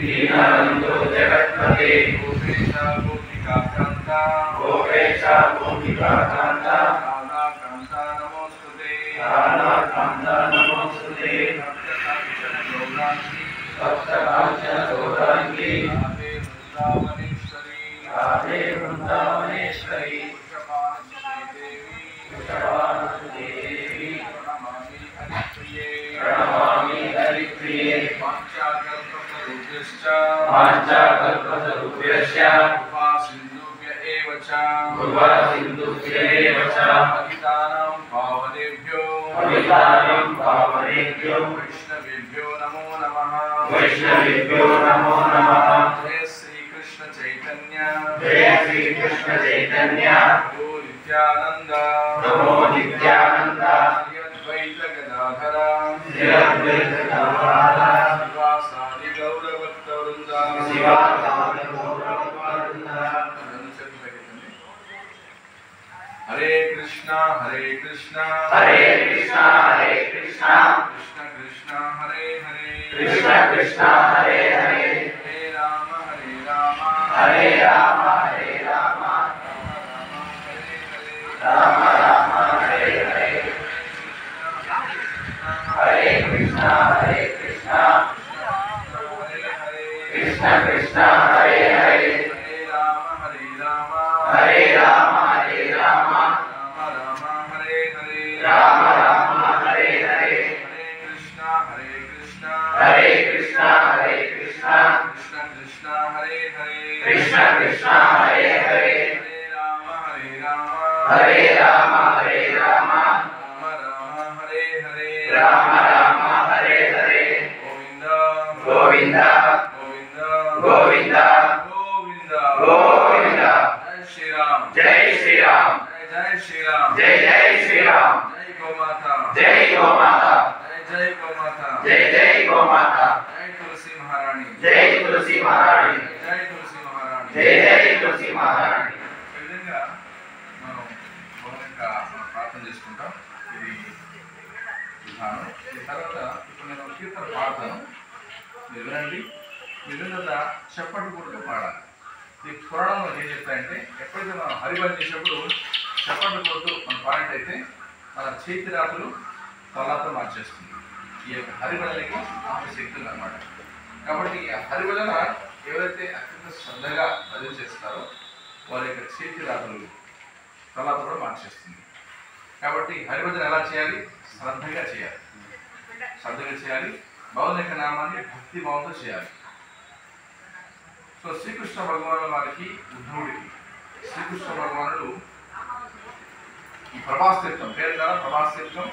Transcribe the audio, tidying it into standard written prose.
दीनबन्धो जगत्पते गोपेश गोपिकान्ता गोपेश गोपिकान्ता राधाकान्ता नमोस्तुते राधाकान्ता नमोस्तुते सप्तकाञ्चन गौराङ्गी राधे वृन्दावनेश्वरी वृषभानुसुते देवी प्रणमामि हरिप्रिये वाञ्छाकल्पतरुभ्यश्च कृपासिन्धुभ्य एव च पतितानां पावनेभ्यो वैष्णवेभ्यो नमो नमः जय श्री कृष्ण चैतन्य नमो नित्यानंद श्री अद्वैत गदाधर शिवासादि गौरभक्तवृंद हरे कृष्णा कृष्ण कृष्ण कृष्ण हरे हरे हरे राम हरे राम राम राम हरे हरे हरे कृष्ण कृष्ण कृष्ण हरे हरे हरे राम राम राम हरे हरे हरे कृष्ण कृष्ण कृष्ण हरे हरे हरे राम राम राम हरे हरे गोविंद गोविंद गोविंद जय श्री राम जय श्री राम जय श्री राम जय गौ माता जय गौ माता जय गौ माता जय गौ माता जय तुलसी महारानी जय तुलसी महारानी जय तुलसी महारानी जय तुलसी महारानी ఈ విధంగా మనం మౌనంగా ప్రార్థన చేసుకుంటాం. ఇది విధానం. ఈ తర్వాత ఇప్పుడు నేను ఒక కీర్తన పాడతాను, మీరు వినండి. మీరు విన్న చెప్పట్లు కూడా పాడాలి. ఈ పురాణంలో ఏం చెప్తాయంటే ఎప్పుడైతే మనం హరిభజన చేసినప్పుడు చెప్పట్లు కొడుతూ మన పాయింట్ అయితే మన చేతి రాతులు తలాతో మార్చేస్తుంది. ఈ యొక్క హరిభజనకి ఆమె శక్తులు అన్నమాట. కాబట్టి ఈ హరిభజన ఎవరైతే అత్యంత శ్రద్ధగా భజన చేస్తారో వారి యొక్క చేతి రాతులు తలాతో కూడా మార్చేస్తుంది. కాబట్టి హరిభజన ఎలా చేయాలి? శ్రద్ధగా చేయాలి. భగవాన్ యొక్క నామాన్ని భక్తి భావంతో చేయాలి. సో శ్రీకృష్ణ భగవాను వారికి ఉద్ధవుడికి శ్రీకృష్ణ భగవానుడు ఈ ప్రభాస్ తీర్థం పేరు కదా, ప్రభాస్ తీర్థం